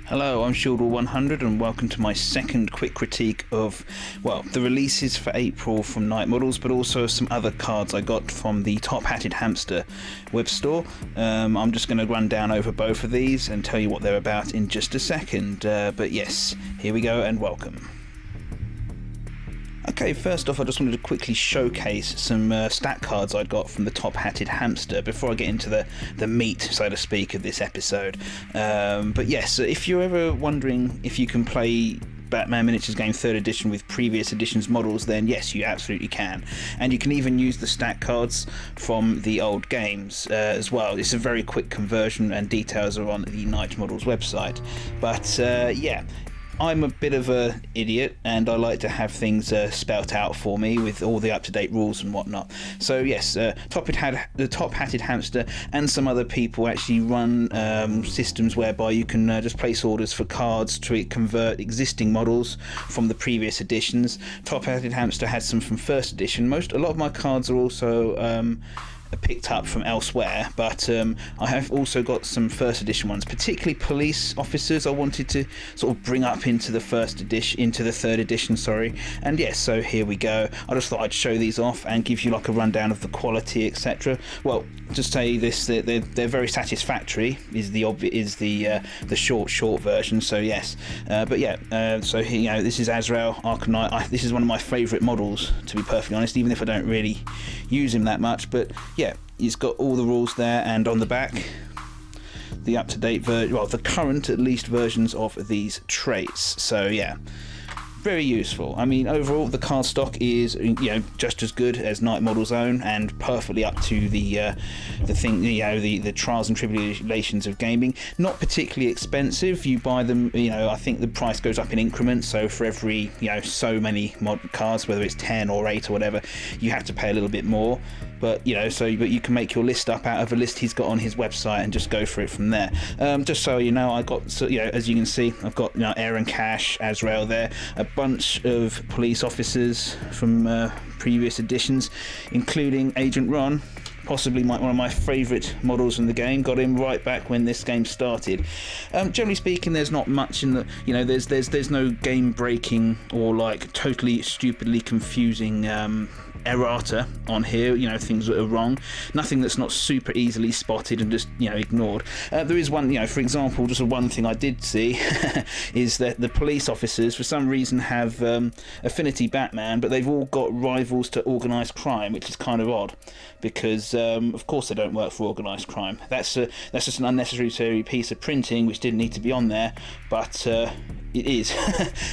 Hello, I'm Shieldwall100 and welcome to my second quick critique of, well, the releases for April from Night Models, but also some other cards I got from the Top-Hatted Hamster web store. I'm just going to run down over both of these and tell you what they're about in just a second. But yes, here we go and welcome. Okay, first off I just wanted to quickly showcase some stat cards I got from the Top-Hatted Hamster before I get into the meat, so to speak, of this episode. But yes, if you're ever wondering if you can play Batman Miniatures Game 3rd edition with previous editions models, then yes, you absolutely can. And you can even use the stat cards from the old games as well. It's a very quick conversion and details are on the Night Models website. But yeah, I'm a bit of an idiot and I like to have things spelt out for me with all the up-to-date rules and whatnot. So yes, the Top-Hatted Hamster and some other people actually run systems whereby you can just place orders for cards to convert existing models from the previous editions. Top-Hatted Hamster had some from first edition. A lot of my cards are also picked up from elsewhere, but I have also got some first edition ones, particularly police officers I wanted to sort of bring up into the third edition, sorry. And yes, so here we go. I just thought I'd show these off and give you like a rundown of the quality, etc. Well, just say this, they're very satisfactory is the short version. So yes, but yeah, so here, you know, this is Azrael Arkham Knight. This is one of my favourite models, to be perfectly honest, even if I don't really use him that much. But yeah, he's got all the rules there, and on the back the up-to-date version, well, the current at least versions of these traits. So yeah, very useful. I mean, overall the card stock is, you know, just as good as Night Model's own and perfectly up to the thing, you know, the trials and tribulations of gaming. Not particularly expensive. You buy them, you know, I think the price goes up in increments, so for every, you know, so many mod cards, whether it's 10 or 8 or whatever, you have to pay a little bit more. But you know, but you can make your list up out of a list he's got on his website and just go for it from there. Just so you know, I got, so, you know, as you can see, I've got, you know, Aaron Cash, Azrael there, a bunch of police officers from previous editions, including Agent Ron, possibly one of my favourite models in the game. Got him right back when this game started. Generally speaking, there's not much in the, you know, there's no game breaking or like totally stupidly confusing errata on here, you know, things that are wrong. Nothing that's not super easily spotted and just, you know, ignored. There is one, you know, for example, just one thing I did see is that the police officers for some reason have affinity Batman, but they've all got rivals to organised crime, which is kind of odd because of course they don't work for organised crime. That's just an unnecessary piece of printing which didn't need to be on there, but it is.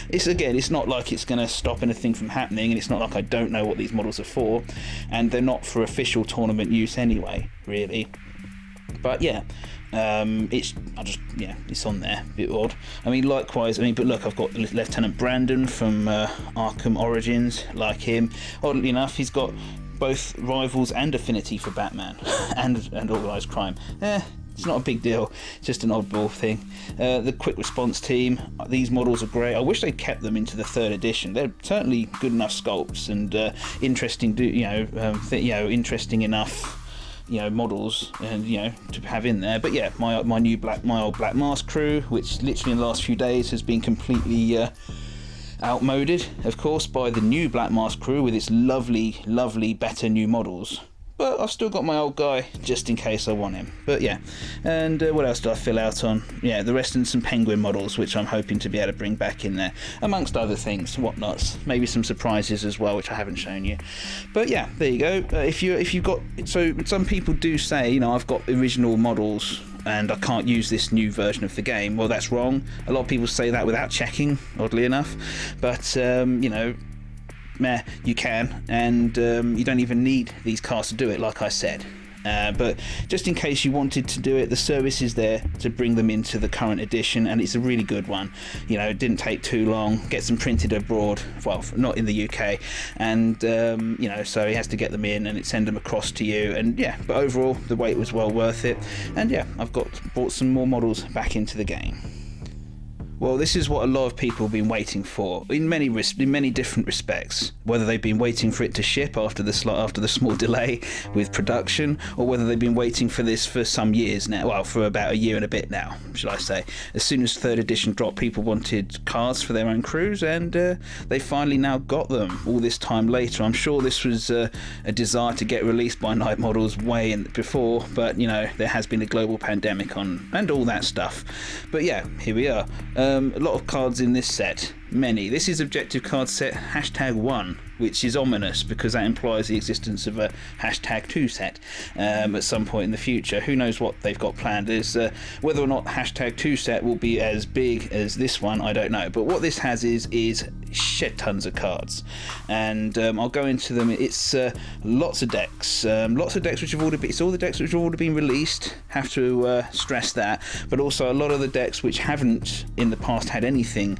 It's not like it's going to stop anything from happening, and it's not like I don't know what these models are for, and they're not for official tournament use anyway, really. But yeah, it's on there, a bit odd. I mean, likewise, but look, I've got Lieutenant Brandon from Arkham Origins, like him. Oddly enough, he's got both rivals and affinity for Batman and organised crime. It's not a big deal, just an oddball thing. The quick response team, these models are great. I wish they'd kept them into the 3rd edition. They're certainly good enough sculpts and interesting, interesting enough, you know, models, and you know, to have in there. But yeah, my old Black Mask crew, which literally in the last few days has been completely outmoded, of course, by the new Black Mask crew with its lovely better new models. But I've still got my old guy just in case I want him. But yeah, and what else do I fill out on? Yeah, the rest and some Penguin models, which I'm hoping to be able to bring back in there, amongst other things, whatnots. Maybe some surprises as well, which I haven't shown you. But yeah, there you go. If you've got, so some people do say, you know, I've got original models and I can't use this new version of the game. Well, that's wrong. A lot of people say that without checking, oddly enough. But you know, you can, and you don't even need these cards to do it, like I said. But just in case you wanted to do it, the service is there to bring them into the current edition, and it's a really good one. You know, it didn't take too long, gets them printed abroad, well, not in the UK, and you know, so he has to get them in and send them across to you, and yeah, but overall the wait was well worth it. And yeah, I've brought some more models back into the game. Well, this is what a lot of people have been waiting for in many different respects. Whether they've been waiting for it to ship after the small delay with production, or whether they've been waiting for this for some years now. Well, for about a year and a bit now, should I say. As soon as 3rd edition dropped, people wanted cards for their own crews, and they finally now got them all this time later. I'm sure this was a desire to get released by Night Models before, but there has been a global pandemic and all that stuff. But yeah, here we are. A lot of cards in this set. Many. This is objective card set #1, which is ominous because that implies the existence of a #2 set at some point in the future. Who knows what they've got planned. There's whether or not #2 set will be as big as this one, I don't know. But what this has is shed tons of cards, and I'll go into them. It's lots of decks, which have already been. It's all the decks which have already been released. Have to stress that, but also a lot of the decks which haven't in the past had anything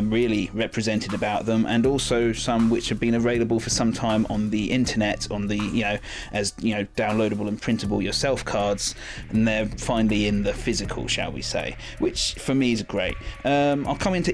really represented about them, and also some which have been available for some time on the internet, on the as downloadable and printable yourself cards, and they're finally in the physical, shall we say, which for me is great. I'll come into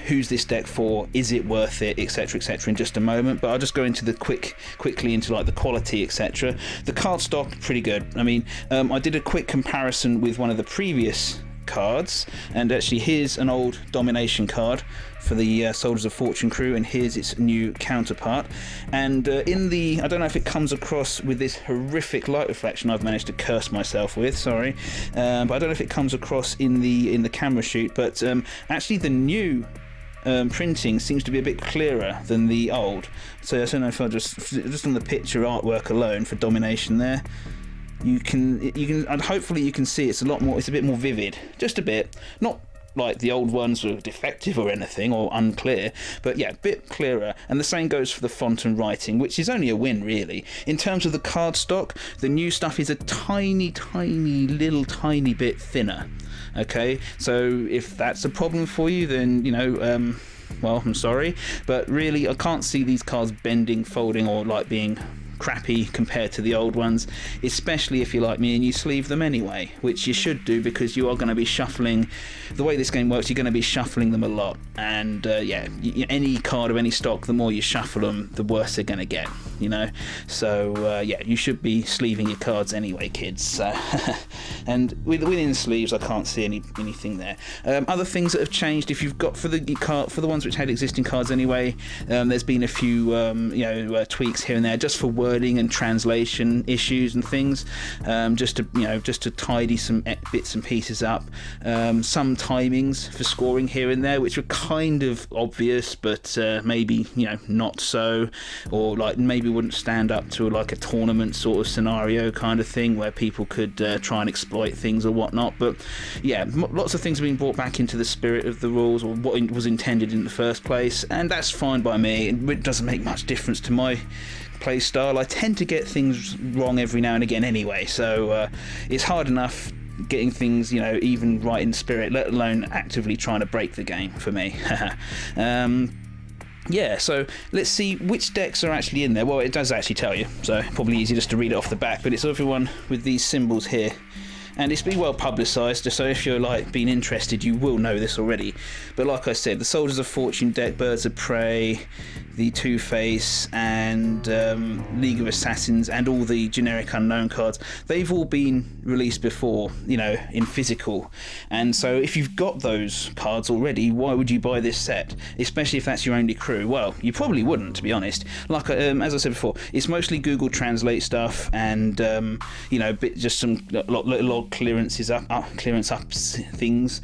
who's this deck for, is it worth it, etc., in just a moment, but I'll just go into the quickly into like the quality, etc. The card stock, pretty good. I mean, I did a quick comparison with one of the previous cards, and actually here's an old domination card for the Soldiers of Fortune crew, and here's its new counterpart. And I don't know if it comes across with this horrific light reflection I've managed to curse myself with, sorry, but I don't know if it comes across in the camera shoot, but actually the new printing seems to be a bit clearer than the old. So I don't know if I just on the picture artwork alone for domination there, you can and hopefully you can see it's a bit more vivid, just a bit, not like the old ones were defective or anything or unclear, but yeah, a bit clearer. And the same goes for the font and writing, which is only a win really. In terms of the card stock, the new stuff is a tiny bit thinner. Okay, so if that's a problem for you, then well, I'm sorry, but really I can't see these cards bending, folding, or like being crappy compared to the old ones, especially if you're like me and you sleeve them anyway, which you should do because you are going to be shuffling. The way this game works, you're going to be shuffling them a lot, and any card of any stock, the more you shuffle them, the worse they're going to get, so you should be sleeving your cards anyway, kids. And within sleeves I can't see anything there. Other things that have changed, if you've got for the ones which had existing cards anyway, there's been a few tweaks here and there just for wording and translation issues and things, just to tidy some bits and pieces up. Some timings for scoring here and there which were kind of obvious, but maybe not so, or like maybe wouldn't stand up to like a tournament sort of scenario kind of thing where people could try and exploit things or whatnot. But yeah, lots of things have been brought back into the spirit of the rules, or what was intended in the first place, and that's fine by me. It doesn't make much difference to my play style. I tend to get things wrong every now and again anyway, so it's hard enough getting things even right in spirit, let alone actively trying to break the game for me. Yeah, so let's see which decks are actually in there. Well, it does actually tell you, so probably easy just to read it off the back, but it's everyone with these symbols here. And it's been well publicised, so if you're been interested, you will know this already. But like I said, the Soldiers of Fortune deck, Birds of Prey, the Two-Face, and League of Assassins, and all the generic unknown cards, they've all been released before, in physical. And so if you've got those cards already, why would you buy this set? Especially if that's your only crew. Well, you probably wouldn't, to be honest. Like as I said before, it's mostly Google Translate stuff, and just some little clearance ups things,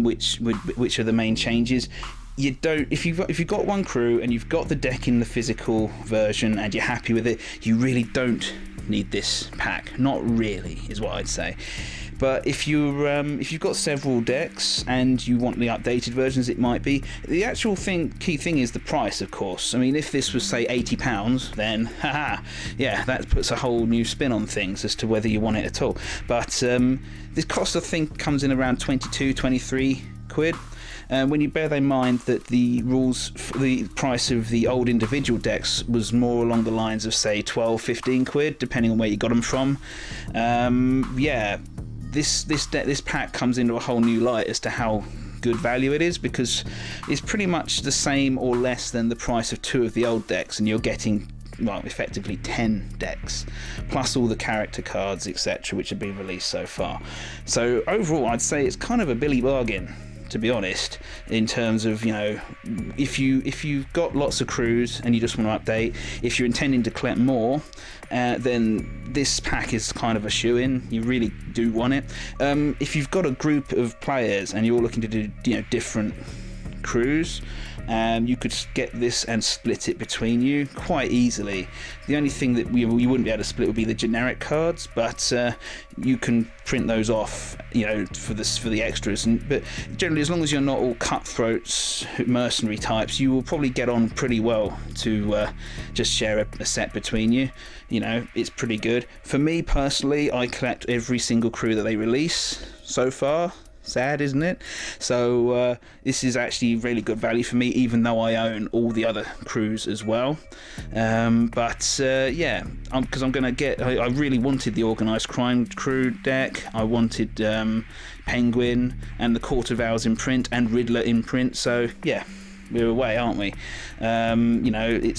which are the main changes. You don't, if you've got one crew and you've got the deck in the physical version and you're happy with it, you really don't need this pack. Not really, is what I'd say. But if you've got several decks and you want the updated versions, it might be. The actual key thing is the price, of course. I mean, if this was say £80, then yeah, that puts a whole new spin on things as to whether you want it at all. But this cost, I think, comes in around 22-23 quid. When you bear in mind that the price of the old individual decks was more along the lines of say 12-15 quid, depending on where you got them from. Yeah, this pack comes into a whole new light as to how good value it is, because it's pretty much the same or less than the price of 2 of the old decks, and you're getting, well, effectively 10 decks plus all the character cards, etc., which have been released so far. So overall, I'd say it's kind of a billy bargain, to be honest, in terms of, you know, if you've got lots of crews and you just want to update, if you're intending to collect more, then this pack is kind of a shoe-in. You really do want it. If you've got a group of players and you're looking to do, you know, different crews, you could get this and split it between you quite easily. The only thing that you wouldn't be able to split would be the generic cards, but you can print those off, you know, for the extras. But generally, as long as you're not all cutthroats, mercenary types, you will probably get on pretty well to just share a set between you. You know, it's pretty good. For me personally, I collect every single crew that they release so far. Sad, isn't it? So this is actually really good value for me, even though I own all the other crews as well. Yeah, because I'm going to get... I really wanted the Organised Crime crew deck. I wanted Penguin and the Court of Owls in print and Riddler in print. So yeah, we're away, aren't we? You know, I'd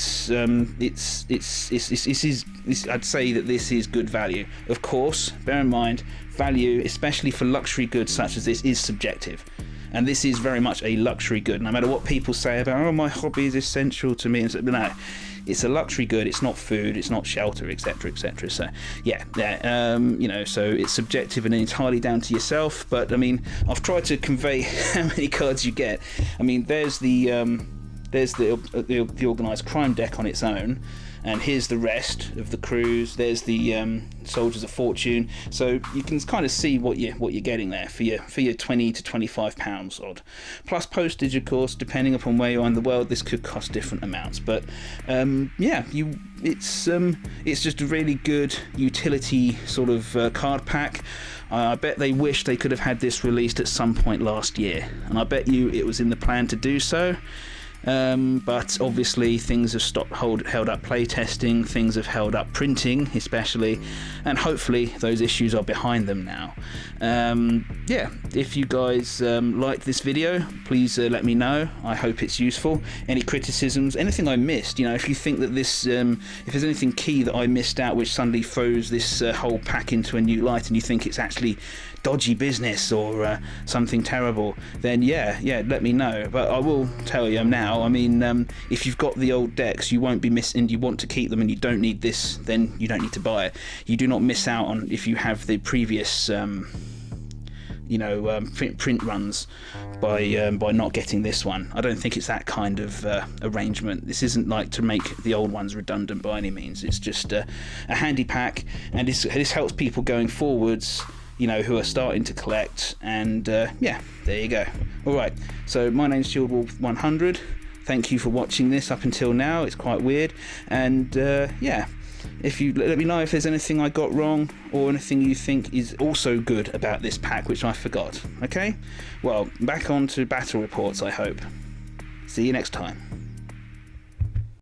say that this is good value. Of course, bear in mind, value, especially for luxury goods such as this, is subjective, and this is very much a luxury good. No matter what people say about, oh, my hobby is essential to me, and so, no, it's a luxury good. It's not food, it's not shelter, etc., etc. So yeah, you know, so it's subjective and entirely down to yourself. But I mean, I've tried to convey how many cards you get. I mean, there's the Organised Crime deck on its own, and here's the rest of the crews. There's the Soldiers of Fortune. So you can kind of see what you're getting there for your £20 to £25 odd, plus postage, of course. Depending upon where you are in the world, this could cost different amounts. But yeah, it's just a really good utility sort of card pack. I bet they wish they could have had this released at some point last year, and I bet you it was in the plan to do so. But obviously things have held up playtesting, things have held up printing especially, and hopefully those issues are behind them now. Yeah, if you guys liked this video, please let me know. I hope it's useful. Any criticisms, anything I missed, you know, if you think that this, if there's anything key that I missed out which suddenly throws this whole pack into a new light, and you think it's actually dodgy business or something terrible, then yeah, let me know. But I will tell you now, I mean, if you've got the old decks, you won't be missing, you want to keep them and you don't need this, then you don't need to buy it. You do not miss out on if you have the previous you know, print runs by not getting this one. I don't think it's that kind of arrangement. This isn't like to make the old ones redundant by any means. It's just a handy pack, and this helps people going forwards, you know, who are starting to collect. And yeah, there you go. Alright, so my name's ShieldWolf100. Thank you for watching this up until now. It's quite weird. And yeah, if you let me know if there's anything I got wrong or anything you think is also good about this pack which I forgot. Okay? Well, back on to battle reports, I hope. See you next time.